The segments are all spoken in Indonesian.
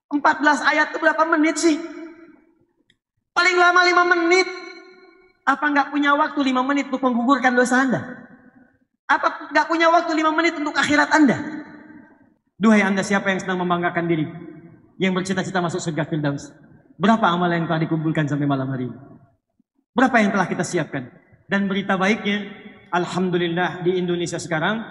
14 ayat itu berapa menit sih? Paling lama 5 menit. Apa nggak punya waktu 5 menit untuk menggugurkan dosa Anda? Apa nggak punya waktu 5 menit untuk akhirat Anda? Duhai Anda siapa yang sedang membanggakan diri, yang bercita-cita masuk surga Firdaus? Berapa amal yang telah dikumpulkan sampai malam hari ini? Berapa yang telah kita siapkan? Dan berita baiknya, alhamdulillah di Indonesia sekarang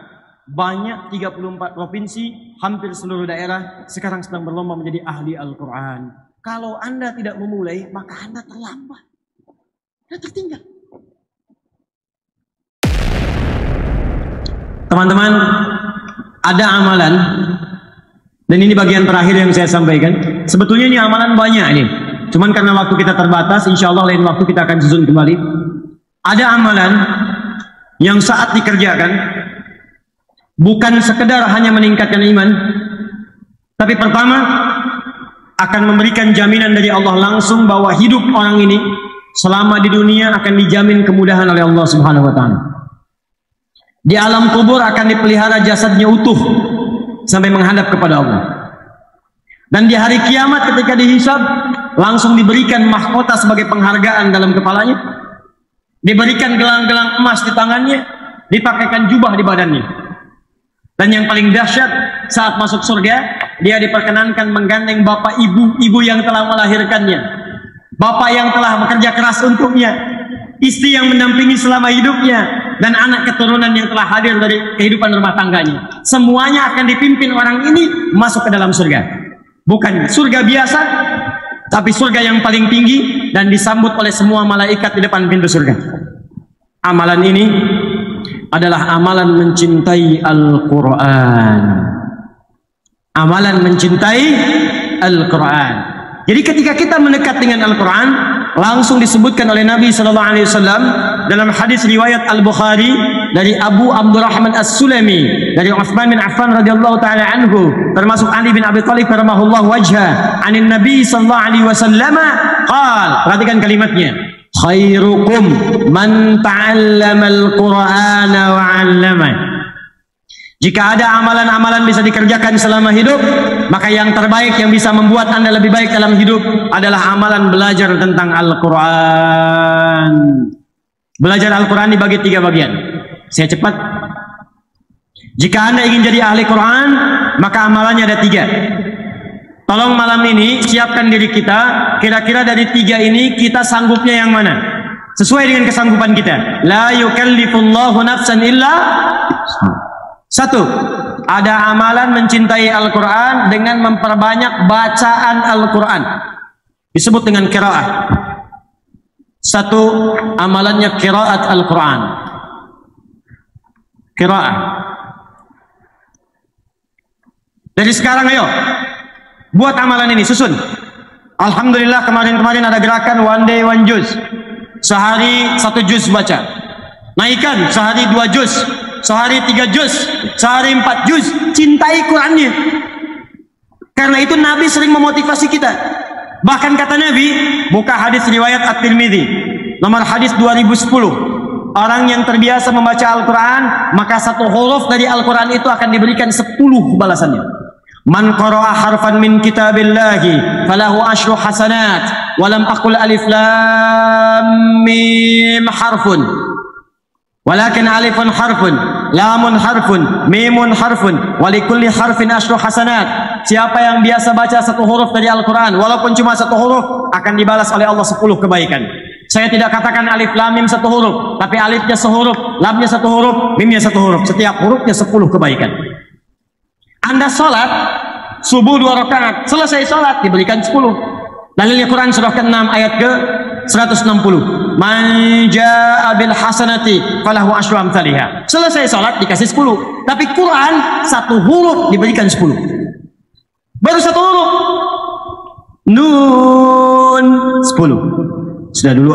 banyak 34 provinsi, hampir seluruh daerah sekarang sedang berlomba menjadi ahli Al-Quran. Kalau Anda tidak memulai, maka Anda terlambat. Anda tertinggal. Teman-teman, ada amalan, dan ini bagian terakhir yang saya sampaikan. Sebetulnya ini amalan banyak ini. Cuman karena waktu kita terbatas, insya Allah lain waktu kita akan susun kembali. Ada amalan yang saat dikerjakan, bukan sekedar hanya meningkatkan iman, tapi pertama akan memberikan jaminan dari Allah langsung bahwa hidup orang ini selama di dunia akan dijamin kemudahan oleh Allah Subhanahu wa taala. Di alam kubur akan dipelihara jasadnya utuh sampai menghadap kepada Allah. Dan di hari kiamat ketika dihisab langsung diberikan mahkota sebagai penghargaan dalam kepalanya. Diberikan gelang-gelang emas di tangannya, dipakaikan jubah di badannya. Dan yang paling dahsyat, saat masuk surga, dia diperkenankan menggandeng bapak ibu yang telah melahirkannya, bapak yang telah bekerja keras untuknya, istri yang mendampingi selama hidupnya, dan anak keturunan yang telah hadir dari kehidupan rumah tangganya. Semuanya akan dipimpin orang ini masuk ke dalam surga. Bukan surga biasa, tapi surga yang paling tinggi dan disambut oleh semua malaikat di depan pintu surga. Amalan ini adalah amalan mencintai Al-Quran. Amalan mencintai Al-Quran. Jadi ketika kita mendekat dengan Al-Quran, langsung disebutkan oleh Nabi SAW dalam hadis riwayat Al-Bukhari dari Abu Abdurrahman As-Sulami, dari Utsman bin Affan radhiyallahu taala anhu, termasuk Ali bin Abi Thalib rahimahullah wajha, anin Nabi sallallahu alaihi wasallam qala, perhatikan kalimatnya, khairukum man ta'allama al-Qur'ana wa 'allama. Jika ada amalan-amalan bisa dikerjakan selama hidup, maka yang terbaik yang bisa membuat Anda lebih baik dalam hidup adalah amalan belajar tentang Al-Quran. Belajar Al-Quran dibagi 3 bagian. Saya cepat. Jika Anda ingin jadi ahli Quran, maka amalannya ada 3. Tolong malam ini siapkan diri kita, kira-kira dari 3 ini kita sanggupnya yang mana? Sesuai dengan kesanggupan kita. La yukallifullahu nafsan illa. 1. Ada amalan mencintai Al-Quran dengan memperbanyak bacaan Al-Quran. Disebut dengan qiraah. 1. Amalannya qiraat Al-Quran. Qiraah. Dari sekarang ayo buat amalan ini, susun. Alhamdulillah kemarin-kemarin ada gerakan one day one juz. Sehari 1 juz baca. Naikkan sehari 2 juz, sehari 3 juz, sehari 4 juz. Cintai Qurannya. Karena itu Nabi sering memotivasi kita. Bahkan kata Nabi, buka hadis riwayat At-Tirmidzi, nomor hadis 2010. Orang yang terbiasa membaca Al-Quran, maka 1 huruf dari Al-Quran itu akan diberikan 10 balasannya. Man qara'a harfan min kitabillahi falahu asyru hasanat walam aqul alif lam mim harfun walakin alifun harfun lamun harfun mimun harfun walikulli harfin asyru hasanat. Siapa yang biasa baca 1 huruf dari Al-Quran, walaupun cuma 1 huruf, akan dibalas oleh Allah 10 kebaikan. Saya tidak katakan alif lam mim 1 huruf, tapi alifnya sehuruf, lamnya 1 huruf, mimnya 1 huruf. Setiap hurufnya 10 kebaikan. Anda sholat subuh 2 rakaat, selesai sholat diberikan 10. Dalilnya Quran surah ke-6 ayat ke 160. Man jaa bil hasanati falahu asyru amsalihha. Selesai sholat dikasih 10. Tapi Quran 1 huruf diberikan 10. Baru 1 huruf. Nun 10. Sudah dulu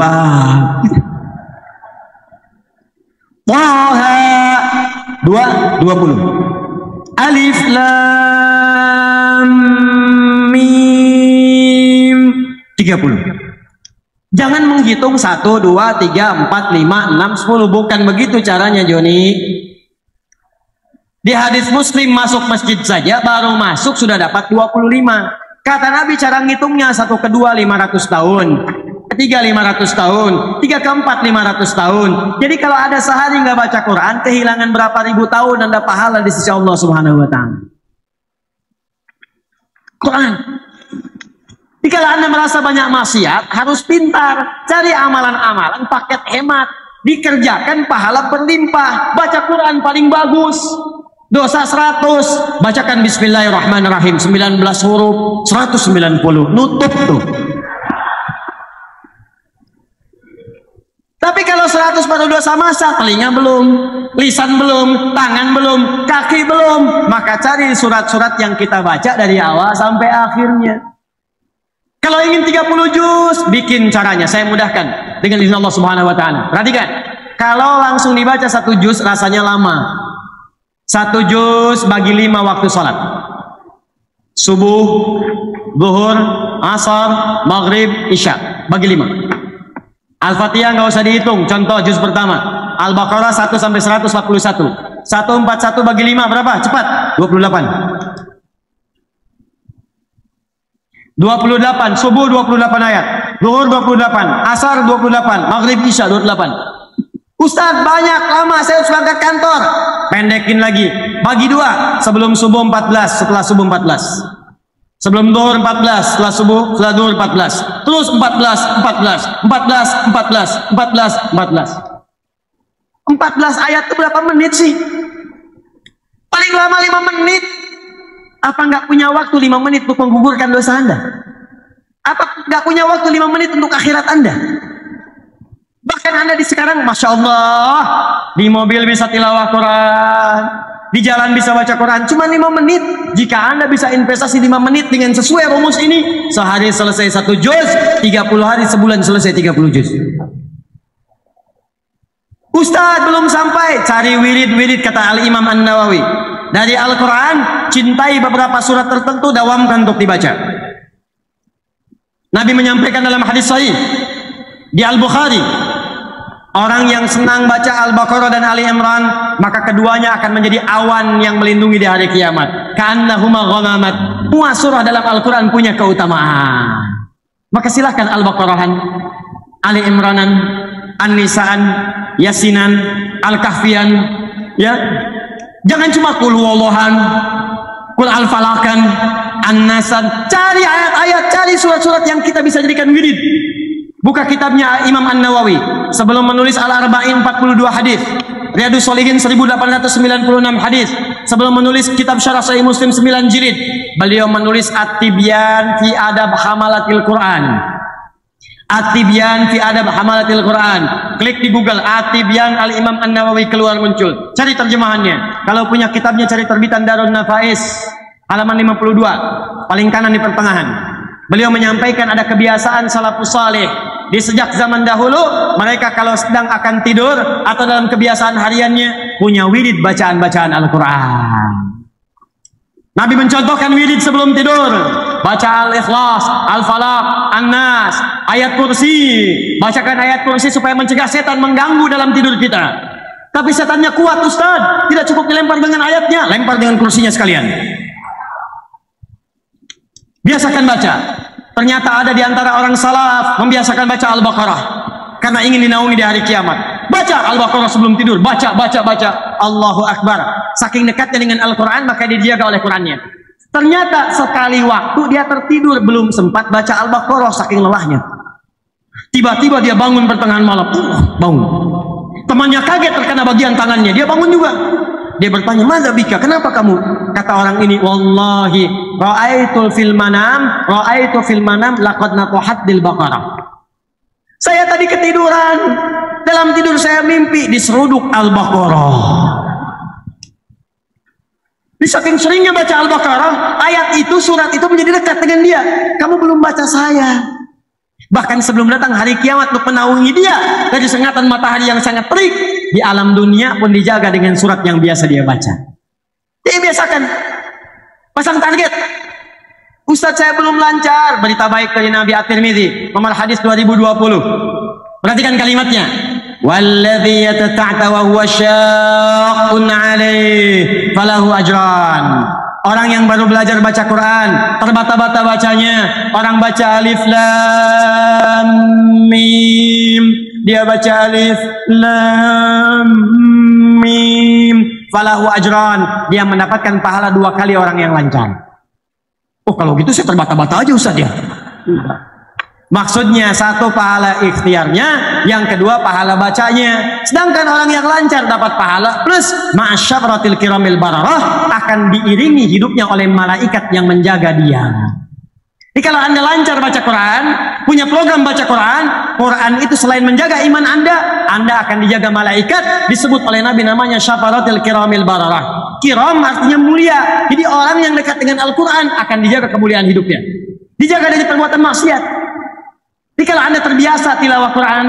Taha 20. Alif lam mim 30. Jangan menghitung 1, 2, 3, 4, 5, 6, 10. Bukan begitu caranya, Joni. Di hadis Muslim masuk masjid saja baru masuk sudah dapat 25. Kata Nabi cara ngitungnya 1 ke 2 500 tahun, ketiga 500 tahun, 3 ke 4 500 tahun. Jadi kalau ada sehari nggak baca Quran, kehilangan berapa ribu tahun Anda pahala di sisi Allah Subhanahu wa taala. Quran. Jika Anda merasa banyak maksiat, harus pintar, cari amalan-amalan paket hemat, dikerjakan pahala berlimpah. Baca Quran paling bagus. Dosa 100, bacakan Bismillahirrahmanirrahim 19 huruf 190, nutup tuh. Tapi kalau 100 baru dosa masa, telinga belum, lisan belum, tangan belum, kaki belum, maka cari surat-surat yang kita baca dari awal sampai akhirnya. Kalau ingin 30 juz, bikin caranya, saya mudahkan dengan izin Allah Subhanahu wa taala. Perhatikan, kalau langsung dibaca 1 juz rasanya lama. 1 juz bagi 5 waktu sholat. Subuh, zuhur, asar, maghrib, isya. Bagi 5. Al-Fatihah nggak usah dihitung. Contoh juz pertama. Al-Baqarah 1 sampai 141. 141 bagi 5 berapa? Cepat. 28. 28. Subuh 28 ayat. Zuhur 28. Asar 28. Maghrib, isya 28. Ustaz banyak lama saya harus berangkat kantor. Pendekin lagi. Bagi 2. Sebelum subuh 14, setelah subuh 14. Sebelum zuhur 14, setelah subuh, setelah zuhur 14. Terus 14, 14, 14, 14, 14, 14. 14 ayat itu berapa menit sih? Paling lama 5 menit. Apa nggak punya waktu 5 menit untuk menggugurkan dosa Anda? Apa nggak punya waktu 5 menit untuk akhirat Anda? Bahkan Anda di sekarang, Masya Allah, di mobil bisa tilawah Quran, di jalan bisa baca Quran, cuma 5 menit. Jika Anda bisa investasi 5 menit dengan sesuai rumus ini, sehari selesai 1 juz, 30 hari sebulan selesai 30 juz. Ustaz belum sampai, cari wirid-wirid kata Al-Imam An-Nawawi. Dari Al-Quran, cintai beberapa surat tertentu, dawamkan untuk dibaca. Nabi menyampaikan dalam hadis sahih di Al-Bukhari, orang yang senang baca Al-Baqarah dan Ali Imran, maka keduanya akan menjadi awan yang melindungi di hari kiamat. Ka'annahuma ghamamat. Semua surah dalam Al-Quran punya keutamaan. Maka silahkan Al-Baqarahan, Ali Imranan, An-Nisaan, Yasinan, Al-Kahfian, ya. Jangan cuma Qul huwallahan, Qul al-falakan, An-Nasan. Cari ayat-ayat, cari surat-surat yang kita bisa jadikan wirid. Buka kitabnya Imam An-Nawawi sebelum menulis Al-Arba'in 42 hadis, Riyadhus Shalihin 1896 hadis. Sebelum menulis kitab Syarah Sahih Muslim 9 jilid, beliau menulis At-Tibyan fi Adab Hamalatil Quran. At-Tibyan fi Adab Hamalatil Quran. Klik di Google At-Tibyan Al-Imam An-Nawawi, keluar muncul. Cari terjemahannya. Kalau punya kitabnya cari terbitan Darun Nafais halaman 52, paling kanan di pertengahan. Beliau menyampaikan ada kebiasaan salafus saleh di sejak zaman dahulu, mereka kalau sedang akan tidur atau dalam kebiasaan hariannya punya wirid bacaan-bacaan Al-Quran. Nabi mencontohkan wirid sebelum tidur, baca Al-Ikhlas, Al-Falaq, An-Nas, ayat kursi. Bacakan ayat kursi supaya mencegah setan mengganggu dalam tidur kita. Tapi setannya kuat Ustaz, tidak cukup dilempar dengan ayatnya, lempar dengan kursinya sekalian. Biasakan baca. Ternyata ada di antara orang salaf membiasakan baca Al-Baqarah karena ingin dinaungi di hari kiamat. Baca Al-Baqarah sebelum tidur, baca. Allahu Akbar. Saking dekatnya dengan Al-Quran, maka dia dijaga oleh Qurannya. Ternyata sekali waktu dia tertidur, belum sempat baca Al-Baqarah saking lelahnya. Tiba-tiba dia bangun pertengahan malam. Bangun. Temannya kaget terkena bagian tangannya, dia bangun juga. Dia bertanya, "Madza bika? Kenapa kamu?" Kata orang ini, "Wallahi, ra'aitu fil manam laqad natahat dil baqarah." Saya tadi ketiduran. Dalam tidur saya mimpi diseruduk Al-Baqarah. Di saking seringnya baca Al-Baqarah, ayat itu, surat itu menjadi dekat dengan dia. Kamu belum baca saya. Bahkan sebelum datang hari kiamat untuk menaungi dia dari sengatan matahari yang sangat terik, di alam dunia pun dijaga dengan surat yang biasa dia baca. Dia biasakan pasang target. Ustaz saya belum lancar. Berita baik dari Nabi At-Tirmidzi nomor hadis 2020. Perhatikan kalimatnya. Walladzi yatata'ta wa huwa syaqqun 'alaihi falahu ajran. Orang yang baru belajar baca Quran, terbata-bata bacanya. Orang baca alif lam mim, dia baca alif lam mim, falahu ajran, dia mendapatkan pahala 2 kali orang yang lancar. Oh, kalau gitu saya terbata-bata aja Ustaz ya. Maksudnya 1 pahala ikhtiarnya, yang kedua pahala bacanya. Sedangkan orang yang lancar dapat pahala plus ma'asyaratil kiramil bararah, akan diiringi hidupnya oleh malaikat yang menjaga dia. Jadi kalau Anda lancar baca Quran, punya program baca Quran, Quran itu selain menjaga iman Anda akan dijaga malaikat. Disebut oleh Nabi namanya syafaratil kiramil bararah. Kiram artinya mulia. Jadi orang yang dekat dengan Al-Quran akan dijaga kemuliaan hidupnya, dijaga dari perbuatan maksiat. Jadi kalau Anda terbiasa tilawah Quran,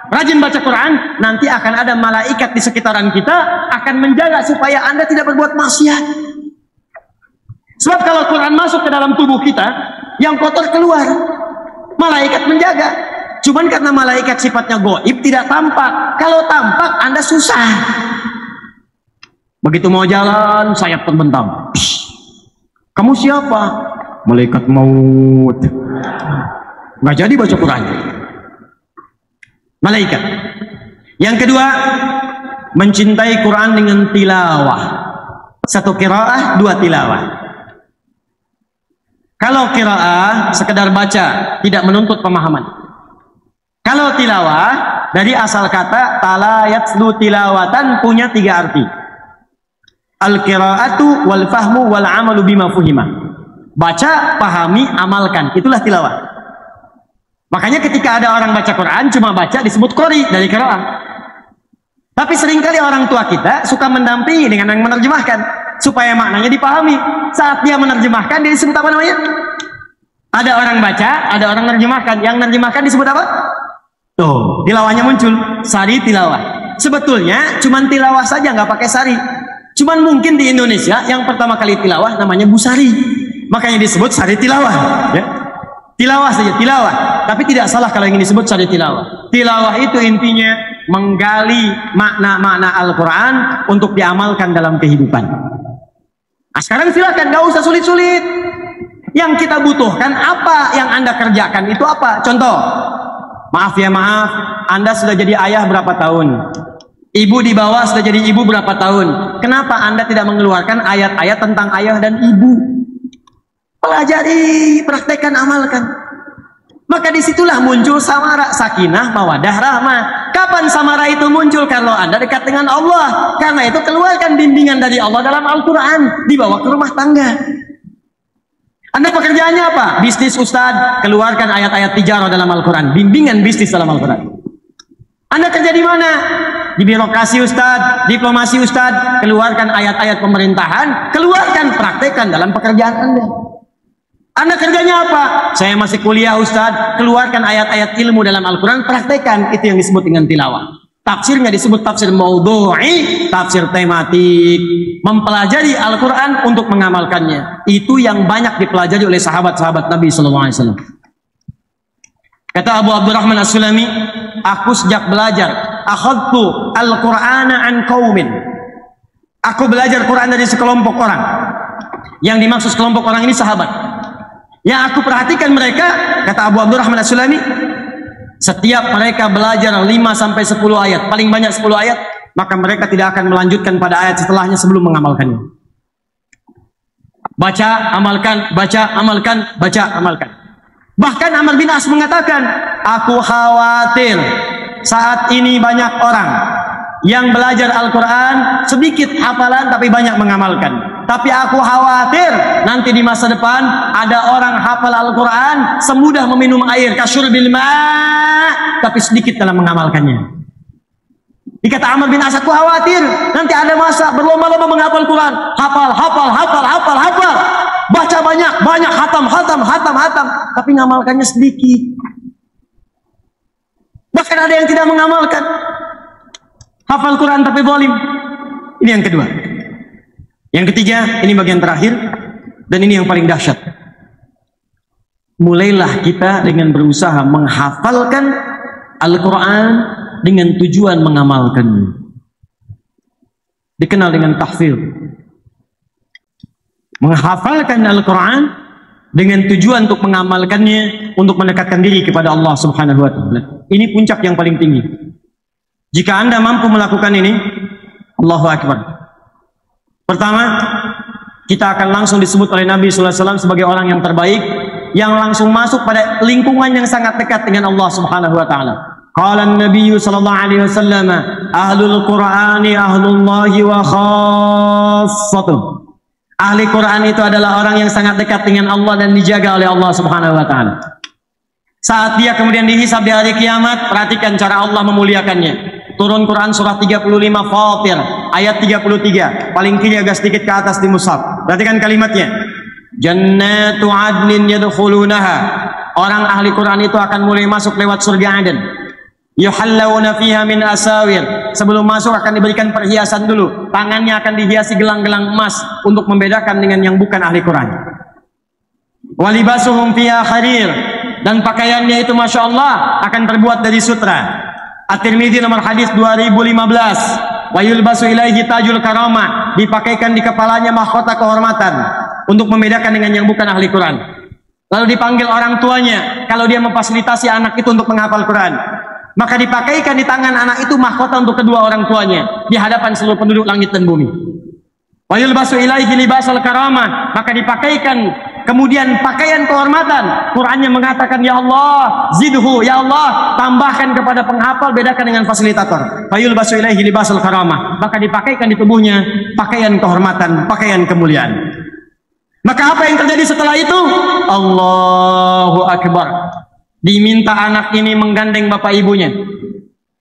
rajin baca Quran, nanti akan ada malaikat di sekitaran kita akan menjaga supaya Anda tidak berbuat maksiat. Sebab kalau Quran masuk ke dalam tubuh kita, yang kotor keluar, malaikat menjaga. Cuman karena malaikat sifatnya gaib, tidak tampak. Kalau tampak Anda susah. Begitu mau jalan, sayap terbentang. Kamu siapa? Malaikat maut. Nggak jadi baca Quran. Malaikat. Yang kedua, mencintai Quran dengan tilawah. 1 qiraah, 2 tilawah. Kalau qiraah sekedar baca, tidak menuntut pemahaman. Kalau tilawah, dari asal kata tala yatslu tilawatan, punya 3 arti. Al-qiraatu wal fahmu wal amalu bima fuhima. Baca, pahami, amalkan. Itulah tilawah. Makanya ketika ada orang baca Quran, cuma baca disebut qori dari qiraah. Tapi seringkali orang tua kita suka mendampingi dengan yang menerjemahkan supaya maknanya dipahami. Saat dia menerjemahkan, dia disebut apa namanya? Ada orang baca, ada orang menerjemahkan. Yang menerjemahkan disebut apa? Tuh, tilawahnya muncul, sari tilawah. Sebetulnya cuman tilawah saja, nggak pakai sari. Cuman mungkin di Indonesia yang pertama kali tilawah namanya busari, makanya disebut sari tilawah. Ya. Tilawah saja, tilawah. Tapi tidak salah kalau ingin disebut sari tilawah. Tilawah itu intinya menggali makna-makna Al-Quran untuk diamalkan dalam kehidupan. Nah, sekarang silakan, gak usah sulit-sulit. Yang kita butuhkan apa yang Anda kerjakan itu apa? Contoh, maaf ya maaf, Anda sudah jadi ayah berapa tahun? Ibu di bawah sudah jadi ibu berapa tahun? Kenapa Anda tidak mengeluarkan ayat-ayat tentang ayah dan ibu? Pelajari, praktekkan, amalkan. Maka disitulah muncul samara, sakinah, mawadah, rahmah. Kapan samara itu muncul? Kalau Anda dekat dengan Allah. Karena itu keluarkan bimbingan dari Allah dalam Al-Quran, dibawa ke rumah tangga. Anda pekerjaannya apa? Bisnis Ustadz, keluarkan ayat-ayat tijarah dalam Al-Quran, bimbingan bisnis dalam Al-Quran. Anda kerja di mana? Di birokrasi Ustadz, diplomasi Ustadz, keluarkan ayat-ayat pemerintahan, keluarkan, praktekkan dalam pekerjaan Anda. Anda kerjanya apa? Saya masih kuliah Ustadz, keluarkan ayat-ayat ilmu dalam Al-Quran, praktekkan. Itu yang disebut dengan tilawah. Tafsirnya disebut tafsir maudhu'i, tafsir tematik. Mempelajari Al-Quran untuk mengamalkannya. Itu yang banyak dipelajari oleh sahabat-sahabat Nabi SAW. Kata Abu Abdurrahman As-Sulami, aku sejak belajar, akhadtu Al-Qur'ana an qaumin. Aku belajar Quran dari sekelompok orang. Yang dimaksud sekelompok orang ini sahabat. Yang aku perhatikan mereka, kata Abu Abdurrahman As-Sulami, setiap mereka belajar 5-10 ayat, paling banyak 10 ayat, maka mereka tidak akan melanjutkan pada ayat setelahnya sebelum mengamalkannya. Baca, amalkan, baca, amalkan, baca, amalkan. Bahkan Amr bin As mengatakan, aku khawatir saat ini banyak orang yang belajar Al-Quran, sedikit hafalan tapi banyak mengamalkan. Tapi aku khawatir nanti di masa depan ada orang hafal Al-Quran semudah meminum air, kasyurbil ma', tapi sedikit dalam mengamalkannya. Dikata Amr bin As, aku khawatir nanti ada masa berlomba-lomba menghafal Quran, hafal, baca banyak, hatam, tapi mengamalkannya sedikit. Bahkan ada yang tidak mengamalkan, hafal Quran tapi zalim. Ini yang kedua. Yang ketiga, ini bagian terakhir, dan ini yang paling dahsyat. Mulailah kita dengan berusaha menghafalkan Al-Quran dengan tujuan mengamalkannya. Dikenal dengan tahfidz. menghafalkan Al-Quran dengan tujuan untuk mengamalkannya, untuk mendekatkan diri kepada Allah Subhanahu wa Ta'ala. Ini puncak yang paling tinggi. Jika Anda mampu melakukan ini, Allahu Akbar. Pertama, kita akan langsung disebut oleh Nabi sallallahu alaihi wasallam sebagai orang yang terbaik, yang langsung masuk pada lingkungan yang sangat dekat dengan Allah Subhanahu wa Ta'ala. Qala an-nabiy sallallahu alaihi wasallam, ahlul Qur'ani ahlullahi wa khassatuh. Ahli Quran itu adalah orang yang sangat dekat dengan Allah dan dijaga oleh Allah Subhanahu wa Ta'ala. Saat dia kemudian dihisab di hari kiamat, perhatikan cara Allah memuliakannya. Turun Quran surah 35 Fatir ayat 33, paling kiri agak sedikit ke atas di mushaf. Perhatikan kalimatnya. Jannatu adnin yadkhulunaha. Orang ahli Quran itu akan mulai masuk lewat surga Aden. Yuhallawna fiha min asawir. Sebelum masuk akan diberikan perhiasan dulu. Tangannya akan dihiasi gelang-gelang emas untuk membedakan dengan yang bukan ahli Quran. Walibasuhum fiha harir. Dan pakaiannya itu Masya Allah akan terbuat dari sutra. At-Tirmidzi nomor hadis 2015. Wa yulbasu ilaihi tajul karamah. Dipakaikan di kepalanya mahkota kehormatan untuk membedakan dengan yang bukan ahli Quran. Lalu dipanggil orang tuanya kalau dia memfasilitasi anak itu untuk menghafal Quran. Maka dipakaikan di tangan anak itu mahkota untuk kedua orang tuanya di hadapan seluruh penduduk langit dan bumi. Wa yulbasu ilaihi libasal karamah. Maka dipakaikan kemudian pakaian kehormatan. Qurannya mengatakan, ya Allah, zidhu, ya Allah, tambahkan kepada penghafal, bedakan dengan fasilitator. Wa yulbasu ilaihi libasal karamah. Maka dipakaikan di tubuhnya pakaian kehormatan, pakaian kemuliaan. Maka apa yang terjadi setelah itu? Allahu Akbar. Diminta anak ini menggandeng bapak ibunya,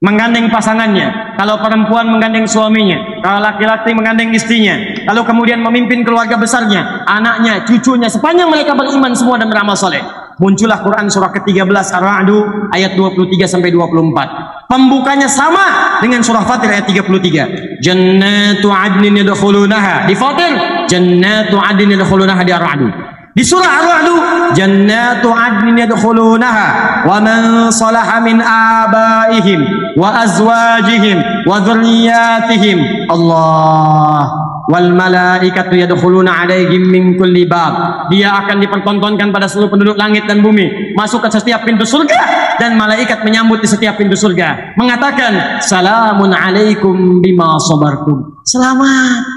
menggandeng pasangannya. Kalau perempuan menggandeng suaminya, kalau laki-laki menggandeng istrinya. Lalu kemudian memimpin keluarga besarnya, anaknya, cucunya, sepanjang mereka beriman semua dan beramal soleh. Muncullah Quran surah ke-13 Ar-Ra'd ayat 23 sampai 24. Pembukanya sama dengan surah Fatir ayat 33. Jannatu adnin yadkhulunaha. Di Fatir, Jannatu adnin yadkhulunaha. Di Ar-Ra'd. Di surah Ar-Ra'd, Jannatu adnin yadkhulunaha wa man salaha min abaihim wa azwajihim wa dzurriyyatihim. Allah wal malaikatu yadkhuluna alaihim min kulli bab. Dia akan dipertontonkan pada seluruh penduduk langit dan bumi, masuk ke setiap pintu surga, dan malaikat menyambut di setiap pintu surga, mengatakan salamun alaikum bima sabartum. Selamat,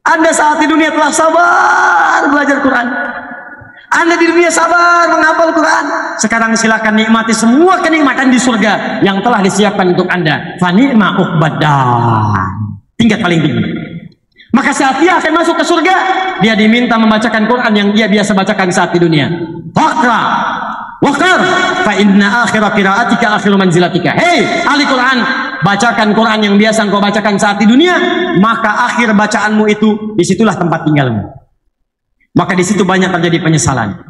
Anda saat di dunia telah sabar belajar Quran. Anda di dunia sabar menghafal Quran. Sekarang silakan nikmati semua kenikmatan di surga yang telah disiapkan untuk Anda. Fa ni'ma uqbadan. Tingkat paling tinggi. Maka saat dia akan masuk ke surga, dia diminta membacakan Quran yang dia biasa bacakan saat di dunia. Faqra waqar fa inna akhira qiraatika akhiru manzilatika. Hei ahli Quran, bacakan Quran yang biasa engkau bacakan saat di dunia, maka akhir bacaanmu itu disitulah tempat tinggalmu. Maka di situ banyak terjadi penyesalan.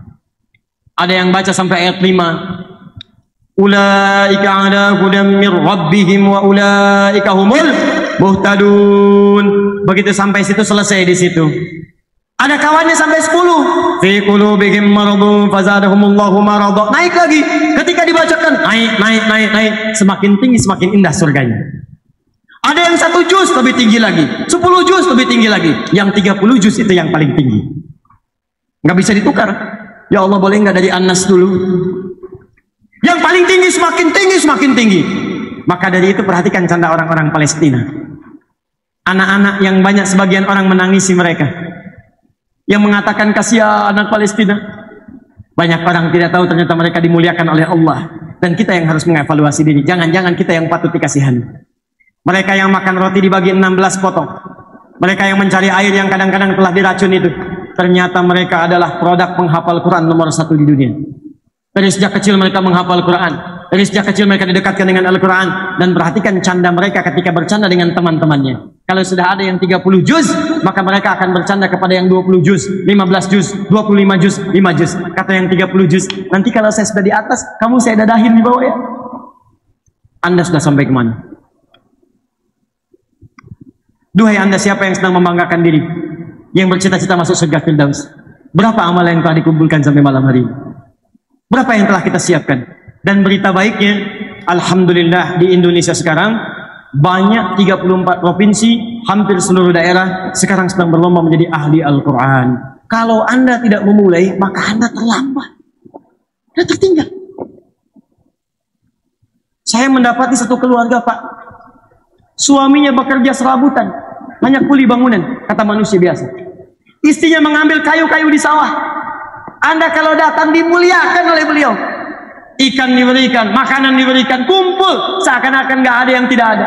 Ada yang baca sampai ayat 5. Ulaika ala hudam mir rabbihim wa ulaika humul muhtadun. Begitu sampai situ selesai di situ. Ada kawannya sampai 10. Fi qulubihim maradun fazadahumullahu marada. Naik lagi. Ketika dibacakan naik. Semakin tinggi semakin indah surganya. Ada yang 1 juz lebih tinggi lagi, 10 juz lebih tinggi lagi, yang 30 juz itu yang paling tinggi. Nggak bisa ditukar. Ya Allah, boleh nggak dari An-Nas dulu? Yang paling tinggi semakin tinggi semakin tinggi. Maka dari itu perhatikan canda orang-orang Palestina. Anak-anak yang banyak sebagian orang menangisi mereka, yang mengatakan kasihan anak Palestina. Banyak orang tidak tahu ternyata mereka dimuliakan oleh Allah. Dan kita yang harus mengevaluasi diri. Jangan-jangan kita yang patut dikasihani. Mereka yang makan roti dibagi 16 potong. Mereka yang mencari air yang kadang-kadang telah diracun itu. Ternyata mereka adalah produk penghafal Quran nomor 1 di dunia. Dari sejak kecil mereka menghafal Quran. Dari sejak kecil mereka didekatkan dengan Al-Quran. Dan perhatikan canda mereka ketika bercanda dengan teman-temannya. Kalau sudah ada yang 30 juz, maka mereka akan bercanda kepada yang 20 juz, 15 juz, 25 juz, 5 juz. Kata yang 30 juz, nanti kalau saya sudah di atas, kamu saya dadahin di bawah ya. Anda sudah sampai kemana? Duhai Anda siapa yang sedang membanggakan diri, yang bercita-cita masuk surga Firdaus? Berapa amal yang telah dikumpulkan sampai malam hari ini? Berapa yang telah kita siapkan? Dan berita baiknya, alhamdulillah di Indonesia sekarang banyak 34 provinsi, hampir seluruh daerah sekarang sedang berlomba menjadi ahli Al-Quran. Kalau Anda tidak memulai, maka Anda terlambat. Anda tertinggal. Saya mendapati satu keluarga, Pak. Suaminya bekerja serabutan, hanya kuli bangunan, kata manusia biasa. Istrinya mengambil kayu-kayu di sawah. Anda kalau datang dimuliakan oleh beliau. Ikan diberikan, makanan diberikan, kumpul. Seakan-akan gak ada yang tidak ada.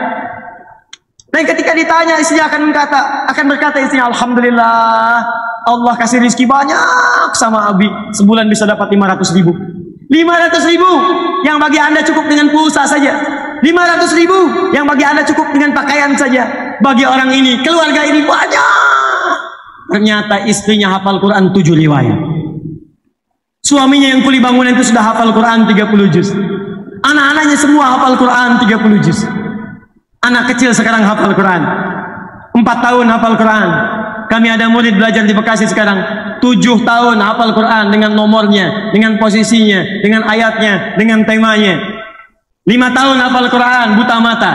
Dan ketika ditanya, istrinya akan berkata istrinya, Alhamdulillah, Allah kasih rezeki banyak sama Abi. Sebulan bisa dapat 500 ribu. 500 ribu yang bagi Anda cukup dengan pulsa saja. 500 ribu yang bagi Anda cukup dengan pakaian saja. Bagi orang ini, keluarga ini banyak. Ternyata istrinya hafal Quran 7 riwayat. Suaminya yang kuli bangunan itu sudah hafal Quran 30 juz. Anak-anaknya semua hafal Quran 30 juz. Anak kecil sekarang hafal Quran 4 tahun hafal Quran. Kami ada murid belajar di Bekasi sekarang 7 tahun hafal Quran dengan nomornya, dengan posisinya, dengan ayatnya, dengan temanya. 5 tahun hafal Quran buta mata.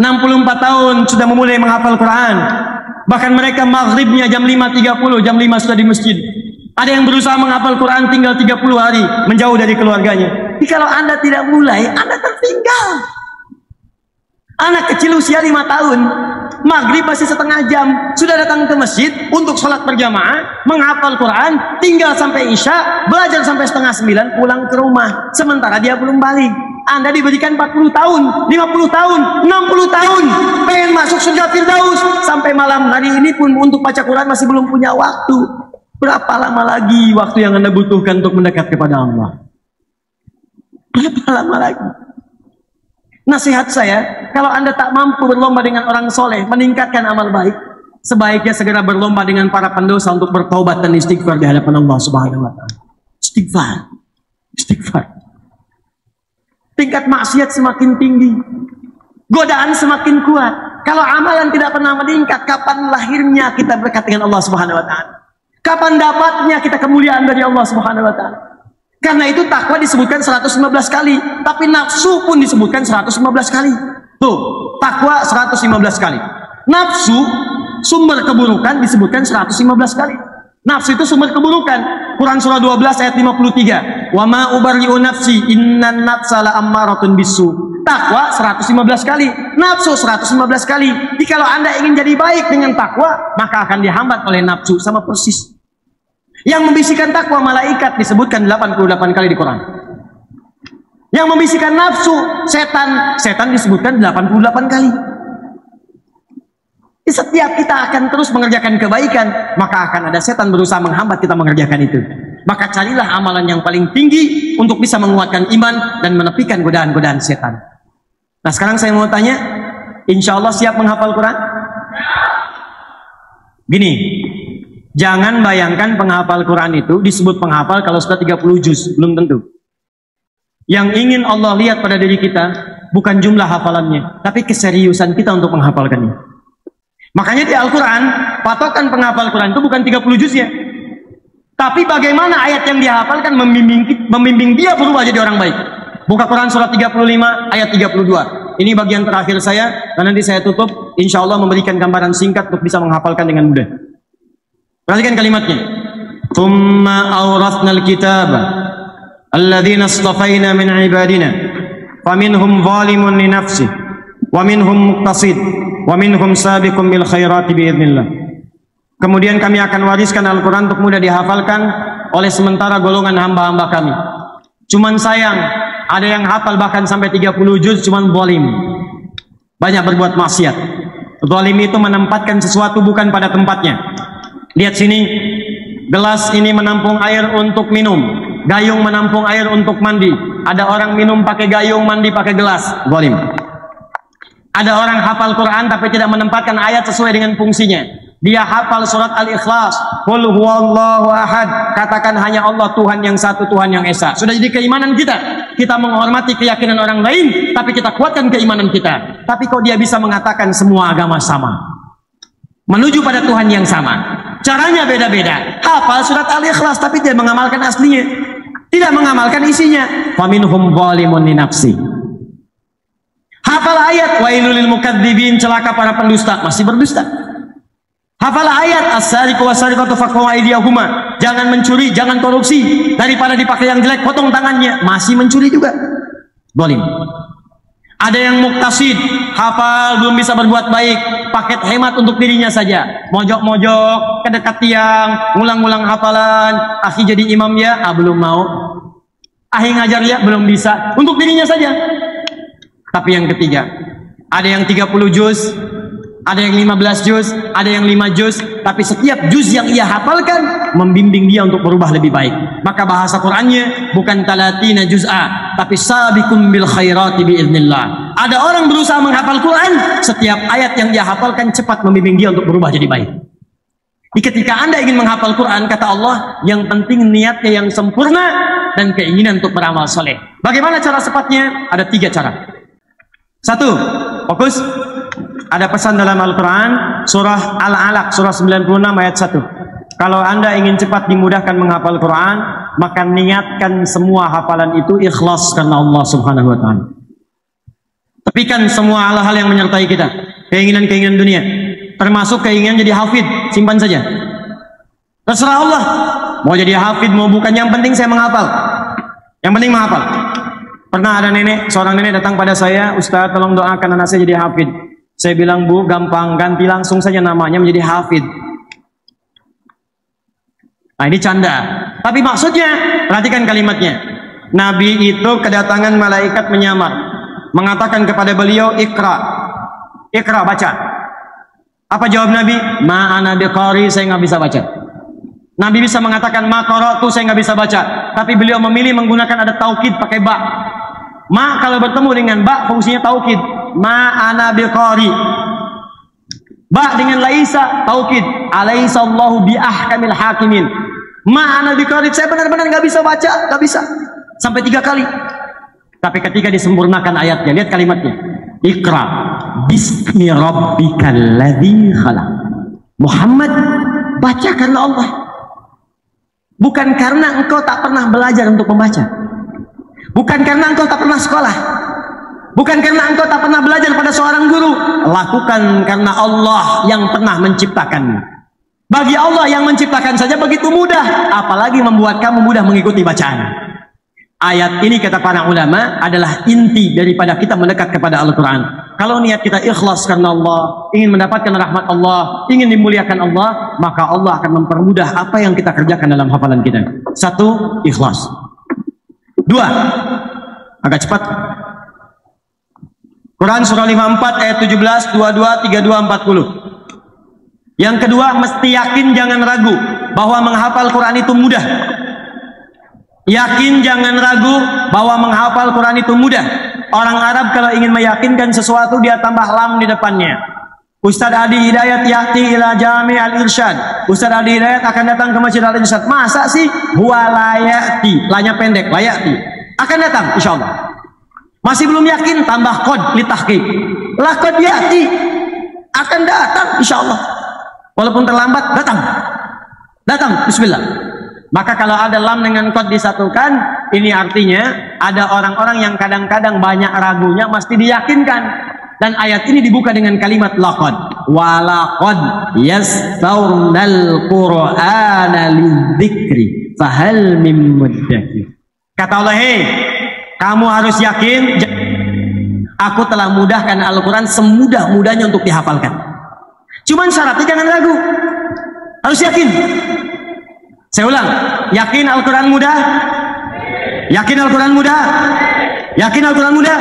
64 tahun sudah memulai menghafal Quran. Bahkan mereka maghribnya jam 5.30, jam 5 sudah di masjid. Ada yang berusaha menghafal Quran tinggal 30 hari menjauh dari keluarganya. Jadi kalau Anda tidak mulai, Anda tertinggal. Anak kecil usia 5 tahun, maghrib masih setengah jam, sudah datang ke masjid untuk sholat berjamaah, menghafal Quran, tinggal sampai isya, belajar sampai setengah 9, pulang ke rumah. Sementara dia belum balik. Anda diberikan 40 tahun, 50 tahun, 60 tahun, pengen masuk surga Firdaus. Sampai malam hari ini pun untuk baca Quran masih belum punya waktu. Berapa lama lagi waktu yang Anda butuhkan untuk mendekat kepada Allah? Berapa lama lagi? Nasihat saya, kalau Anda tak mampu berlomba dengan orang soleh, meningkatkan amal baik, sebaiknya segera berlomba dengan para pendosa untuk bertaubat dan istighfar di hadapan Allah Subhanahu wa Ta'ala. Istighfar, istighfar. Tingkat maksiat semakin tinggi, godaan semakin kuat. Kalau amalan tidak pernah meningkat, kapan lahirnya kita berkat dengan Allah Subhanahu wa Ta'ala? Kapan dapatnya kita kemuliaan dari Allah Subhanahu wa Ta'ala? Karena itu takwa disebutkan 115 kali, tapi nafsu pun disebutkan 115 kali. Tuh, takwa 115 kali. Nafsu, sumber keburukan disebutkan 115 kali. Nafsu itu sumber keburukan. Quran surah 12 ayat 53. Wa ma ubarri'u nafsi innan nafsa la ammaratun bisu. Takwa 115 kali, nafsu 115 kali. Jadi kalau Anda ingin jadi baik dengan takwa, maka akan dihambat oleh nafsu, sama persis. Yang membisikkan takwa malaikat disebutkan 88 kali di Quran. Yang membisikkan nafsu setan disebutkan 88 kali. Setiap kita akan terus mengerjakan kebaikan, maka akan ada setan berusaha menghambat kita mengerjakan itu. Maka carilah amalan yang paling tinggi untuk bisa menguatkan iman dan menepikan godaan-godaan setan. Nah sekarang saya mau tanya, insya Allah siap menghafal Quran? Gini, jangan bayangkan penghafal Quran itu disebut penghafal kalau sudah 30 juz, belum tentu. Yang ingin Allah lihat pada diri kita bukan jumlah hafalannya, tapi keseriusan kita untuk menghafalkannya. Makanya di Al-Quran, patokan penghafal Quran itu bukan 30 juz ya, tapi bagaimana ayat yang dihafalkan membimbing dia berubah jadi orang baik. Buka Quran surat 35 ayat 32. Ini bagian terakhir saya, dan nanti saya tutup insya Allah memberikan gambaran singkat untuk bisa menghafalkan dengan mudah. Perhatikan kalimatnya. Tsumma awrathnal kitaba alladzina istafaina min ibadina faminhum zalimun li nafsihi wa minhum muqtasid wa minhum sabiqun bil khairati biidznillah. Kemudian kami akan wariskan Al-Quran untuk mudah dihafalkan oleh sementara golongan hamba-hamba kami. Cuman sayang, ada yang hafal bahkan sampai 30 juz, cuman zalim. Banyak berbuat maksiat. Zalim itu menempatkan sesuatu bukan pada tempatnya. Lihat sini, gelas ini menampung air untuk minum, gayung menampung air untuk mandi. Ada orang minum pakai gayung, mandi pakai gelas, zalim. Ada orang hafal Quran tapi tidak menempatkan ayat sesuai dengan fungsinya. Dia hafal surat Al-Ikhlas, Qul huwallahu ahad, katakan hanya Allah Tuhan yang satu, Tuhan yang esa. Sudah jadi keimanan kita. Kita menghormati keyakinan orang lain, tapi kita kuatkan keimanan kita. Tapi kok dia bisa mengatakan semua agama sama, menuju pada Tuhan yang sama? Caranya beda-beda. Hafal surat Al-Ikhlas tapi tidak mengamalkan aslinya, tidak mengamalkan isinya. Faminhum zalimun li nafsi. Hafal Hafal ayat wailul lil mukadzibin, celaka para pendusta, masih berdusta. Hafal ayat as-sariqu was-sariqatu faqtu aydiyahuma, jangan mencuri, jangan korupsi, daripada dipakai yang jelek potong tangannya, masih mencuri juga. Zalim. Ada yang muktasid, hafal belum bisa berbuat baik, paket hemat untuk dirinya saja, mojok-mojok, kedekat tiang, ngulang-ngulang hafalan, akhi jadi imam ya, belum mau, akhi ngajar ya, belum bisa, untuk dirinya saja. Tapi yang ketiga, ada yang 30 juz, ada yang 15 juz, ada yang 5 juz, tapi setiap juz yang ia hafalkan membimbing dia untuk berubah lebih baik. Maka bahasa Qur'annya bukan talatina juz'a, tapi sabiqum bil khairati biiznillah. Ada orang berusaha menghafal Quran, setiap ayat yang dia hafalkan cepat membimbing dia untuk berubah jadi baik. Ketika Anda ingin menghafal Quran, kata Allah, yang penting niatnya yang sempurna dan keinginan untuk beramal soleh. Bagaimana cara cepatnya? Ada 3 cara. 1, fokus. Ada pesan dalam Al-Quran, surah Al-Alaq, surah 96 ayat 1. Kalau Anda ingin cepat dimudahkan menghafal Quran, maka niatkan semua hafalan itu ikhlas karena Allah Subhanahu wa Ta'ala. Tepikan semua hal-hal yang menyertai kita, keinginan-keinginan dunia, termasuk keinginan jadi hafid, simpan saja. Terserah Allah, mau jadi hafid mau bukan, yang penting saya menghafal. Yang penting menghafal. Pernah ada seorang nenek datang pada saya, Ustaz tolong doakan anak saya jadi hafid. Saya bilang, Bu, gampang, ganti langsung saja namanya menjadi hafid. Nah, ini canda. Tapi maksudnya, perhatikan kalimatnya. Nabi itu kedatangan malaikat menyamar, mengatakan kepada beliau, Iqra. Iqra, baca. Apa jawab Nabi? Ma ana biqari, saya nggak bisa baca. Nabi bisa mengatakan ma qara'tu, saya nggak bisa baca. Tapi beliau memilih menggunakan ada taukid pakai ba. Ma kalau bertemu dengan ba fungsinya taukid. Ma ana biqari. Ba dengan laisa taukid. Alaisa Allahu bi ahkamil hakimin. Ma ana biqari, saya benar-benar nggak bisa baca, nggak bisa. Sampai 3 kali. Tapi ketika disempurnakan ayatnya, lihat kalimatnya. Iqra bismi rabbikal ladzi khalaq. Muhammad, baca karena Allah. Bukan karena engkau tak pernah belajar untuk membaca. Bukan karena engkau tak pernah sekolah. Bukan karena engkau tak pernah belajar pada seorang guru. Lakukan karena Allah yang pernah menciptakanmu. Bagi Allah yang menciptakan saja begitu mudah, apalagi membuat kamu mudah mengikuti bacaan. Ayat ini kata para ulama adalah inti daripada kita mendekat kepada Al-Quran. Kalau niat kita ikhlas karena Allah, ingin mendapatkan rahmat Allah, ingin dimuliakan Allah, maka Allah akan mempermudah apa yang kita kerjakan dalam hafalan kita. 1, ikhlas. 2, agak cepat. Quran surah 54 ayat 17, 22, 32, 40. Yang kedua, mesti yakin jangan ragu bahwa menghafal Quran itu mudah. Yakin jangan ragu bahwa menghafal Quran itu mudah. Orang Arab kalau ingin meyakinkan sesuatu dia tambah lam di depannya. Ustaz Adi Hidayat ya'ti ila Jami' al-Irsyad. Ustaz Adi Hidayat akan datang ke Masjid al-Irsyad. Masa sih? Huwa la ya'ti. Lanya pendek, la ya'ti. Akan datang insyaallah. Masih belum yakin, tambah qad li tahqiq. La qad ya'ti. Akan datang insyaallah. Walaupun terlambat, datang. Datang, bismillah. Maka kalau ada lam dengan qad disatukan, ini artinya ada orang-orang yang kadang-kadang banyak ragunya, mesti diyakinkan. Dan ayat ini dibuka dengan kalimat laqad. Wa laqad yassarnal Qur'ana lidzikri fahal mim muddakir. Kata Allah, hei, kamu harus yakin, aku telah mudahkan Al-Quran semudah-mudahnya untuk dihafalkan. Cuman syaratnya jangan ragu, harus yakin. Saya ulang, yakin Al-Quran mudah? Yakin Al-Quran mudah? Yakin Al-Quran mudah?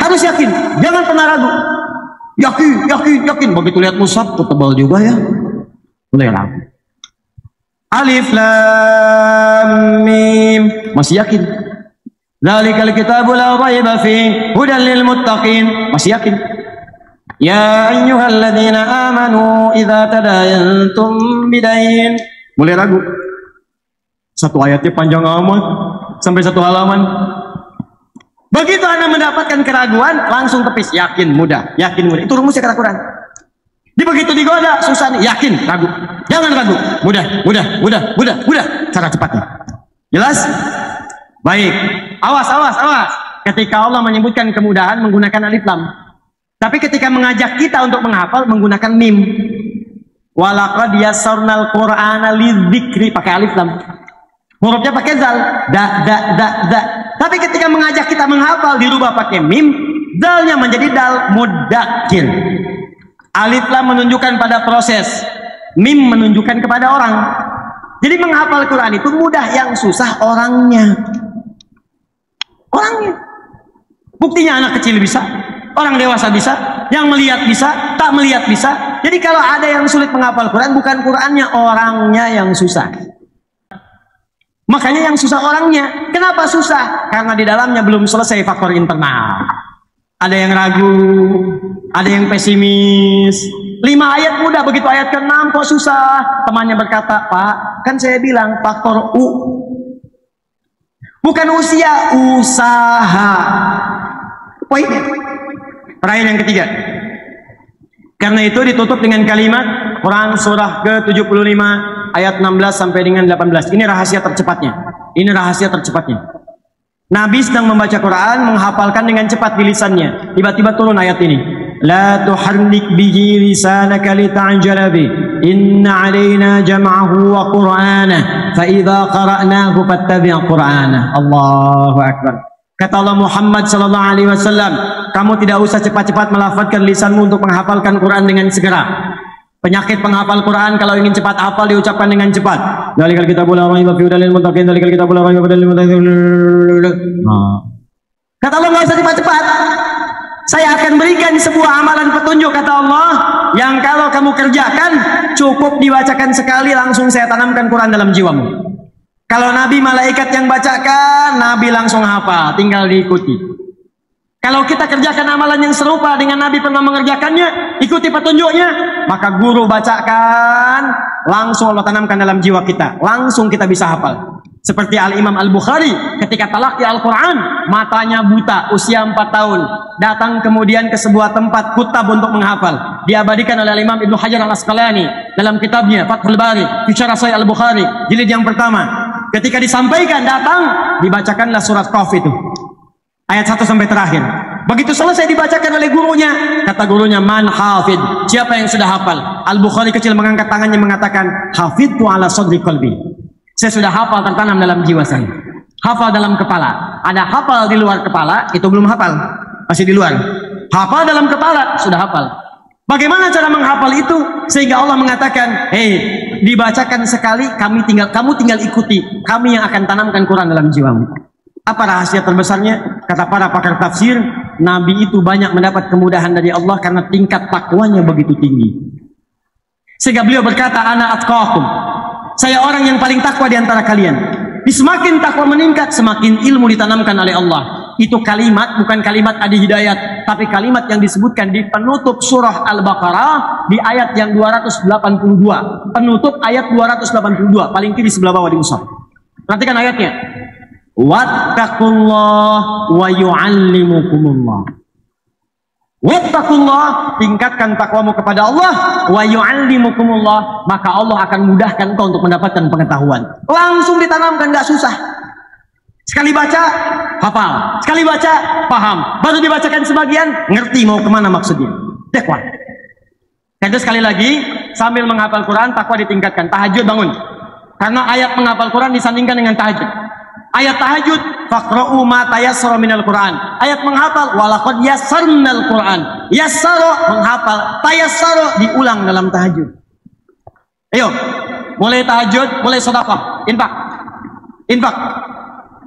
Harus yakin, jangan pernah ragu. Yakin, yakin, yakin. Begitu lihat mushaf, tebal juga ya. Mulai ragu. Alif Lam Mim, masih yakin. Dzalikal kitabu la raiba fihi hudan lil muttaqin, masih yakin. Ya ayyuhalladzina amanu idza tadayantum bidain, mulai ragu. Satu ayatnya panjang amat, sampai 1 halaman. Begitu Anda mendapatkan keraguan, langsung tepis, yakin, mudah, yakin, mudah. Itu rumusnya Al-Quran. Di begitu digoda, susah nih, yakin, ragu. Jangan ragu, mudah, mudah, mudah, mudah, mudah. Cara cepatnya. Jelas? Baik. Awas, awas, awas. Ketika Allah menyebutkan kemudahan menggunakan alif lam. Tapi ketika mengajak kita untuk menghafal menggunakan mim. Walaqad yassarnal Qur'ana lidzikri, pakai alif lam. Hurufnya pakai zal, da. Tapi ketika mengajak kita menghafal dirubah pakai mim, dalnya menjadi dal mudakkir. Alif lam menunjukkan pada proses, mim menunjukkan kepada orang. Jadi menghafal Quran itu mudah, yang susah orangnya. Buktinya anak kecil bisa, orang dewasa bisa, yang melihat bisa, tak melihat bisa. Jadi kalau ada yang sulit menghafal Quran, bukan Qurannya, orangnya yang susah. Makanya yang susah orangnya. Kenapa susah? Karena di dalamnya belum selesai faktor internal. Ada yang ragu, ada yang pesimis. 5 ayat mudah, begitu ayat ke-6 kok susah. Temannya berkata, Pak, kan saya bilang faktor U. Bukan usia, usaha. Poin. Perayaan yang ketiga. Karena itu ditutup dengan kalimat Quran surah ke-75 ayat 16 sampai dengan 18. Ini rahasia tercepatnya. Ini rahasia tercepatnya. Nabi sedang membaca Quran, menghafalkan dengan cepat di lisannya. Tiba-tiba turun ayat ini. La tuharrik bihi lisanaka lita'jala bi. Inna 'alaina jam'ahu wa qur'anah. Fa idza qara'nahu fattabi' qur'anah. Allahu akbar. Kata Allah Muhammad sallallahu alaihi wasallam, kamu tidak usah cepat-cepat melafazkan lisanmu untuk menghafalkan Quran dengan segera. Penyakit penghafal Quran kalau ingin cepat hafal diucapkan dengan cepat. Dalikal kitabul la raiba fihi hudal lil muttaqin, dalikal kitabul la raiba fihi hudal lil muttaqin. Kata Allah, enggak usah cepat-cepat. Saya akan berikan sebuah amalan petunjuk, kata Allah, yang kalau kamu kerjakan cukup dibacakan sekali langsung saya tanamkan Quran dalam jiwamu. Kalau Nabi malaikat yang bacakan, Nabi langsung hafal, tinggal diikuti. Kalau kita kerjakan amalan yang serupa dengan Nabi pernah mengerjakannya, ikuti petunjuknya, maka guru bacakan, langsung Allah tanamkan dalam jiwa kita, langsung kita bisa hafal. Seperti Al-Imam Al-Bukhari ketika talaqi Al-Quran, matanya buta, usia 4 tahun, datang kemudian ke sebuah tempat kutab untuk menghafal. Diabadikan oleh Imam Ibnu Hajar Al-Asqalani dalam kitabnya Fathul Bari, Syarah Sahih Al-Bukhari, jilid yang pertama. Ketika disampaikan datang, dibacakanlah surat Qaf itu. Ayat 1 sampai terakhir. Begitu selesai dibacakan oleh gurunya, kata gurunya, man hafid, siapa yang sudah hafal? Al-Bukhari kecil mengangkat tangannya mengatakan, hafidtu ala sadri qalbi. Saya sudah hafal, tertanam dalam jiwa saya. Hafal dalam kepala. Ada hafal di luar kepala, itu belum hafal, masih di luar. Hafal dalam kepala, sudah hafal. Bagaimana cara menghafal itu? Sehingga Allah mengatakan, dibacakan sekali, kamu tinggal ikuti. Kami yang akan tanamkan Quran dalam jiwamu. Apa rahasia terbesarnya? Kata para pakar tafsir, Nabi itu banyak mendapat kemudahan dari Allah karena tingkat takwanya begitu tinggi. Sehingga beliau berkata, ana atqakum. Saya orang yang paling takwa di antara kalian. Semakin takwa meningkat, semakin ilmu ditanamkan oleh Allah. Itu kalimat, bukan kalimat Adi Hidayat, tapi kalimat yang disebutkan di penutup surah Al-Baqarah di ayat yang 282. Penutup ayat 282, paling kiri sebelah bawah di mushaf. Perhatikan ayatnya. Wattaqullah wa yu'allimukumullah. Wattaqullah, tingkatkan takwamu kepada Allah, wa yu'allimukumullah, maka Allah akan mudahkan engkau untuk mendapatkan pengetahuan. Langsung ditanamkan, gak susah. Sekali baca, hafal. Sekali baca, paham. Baru dibacakan sebagian, ngerti mau kemana maksudnya. Takwa. Dan itu sekali lagi, sambil menghafal Quran, takwa ditingkatkan. Tahajud bangun. Karena ayat menghafal Quran disandingkan dengan tahajud. Ayat tahajud, faqra'u ma tayassara minal Quran. Ayat menghafal, walaqad yassarnal Quran. Yassara, menghafal. Tayassara, diulang dalam tahajud. Ayo, mulai tahajud, mulai sedekah, infak.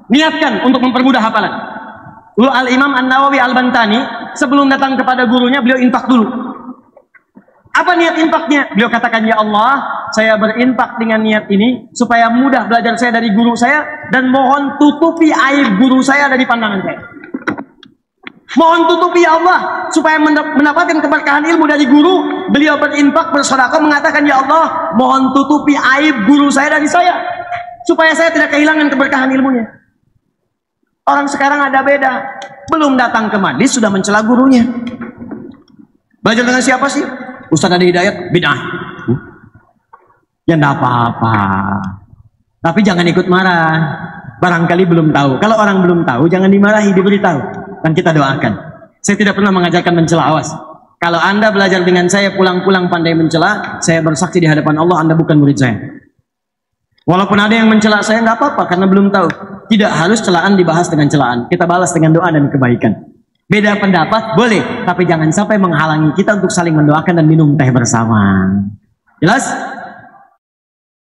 Niatkan untuk mempermudah hafalan. Dulu Al-Imam An-Nawawi Al-Bantani sebelum datang kepada gurunya, beliau infak dulu. Apa niat infaknya? Beliau katakan, ya Allah, saya berinfak dengan niat ini supaya mudah belajar saya dari guru saya, dan mohon tutupi aib guru saya dari pandangan saya. Mohon tutupi ya Allah supaya mendapatkan keberkahan ilmu dari guru. Beliau berinfak, bersedekah, mengatakan, ya Allah, mohon tutupi aib guru saya dari saya supaya saya tidak kehilangan keberkahan ilmunya. Orang sekarang ada beda, belum datang ke majlis sudah mencela gurunya. Belajar dengan siapa sih? Ustaz Adi Hidayat, bid'ah. Ya enggak apa-apa. Tapi jangan ikut marah. Barangkali belum tahu. Kalau orang belum tahu, jangan dimarahi, diberitahu. Dan kita doakan. Saya tidak pernah mengajarkan mencela, awas. Kalau Anda belajar dengan saya pulang-pulang pandai mencela, saya bersaksi di hadapan Allah Anda bukan murid saya. Walaupun ada yang mencela saya nggak apa-apa karena belum tahu. Tidak harus celaan dibahas dengan celaan. Kita balas dengan doa dan kebaikan. Beda pendapat boleh, tapi jangan sampai menghalangi kita untuk saling mendoakan dan minum teh bersama. Jelas?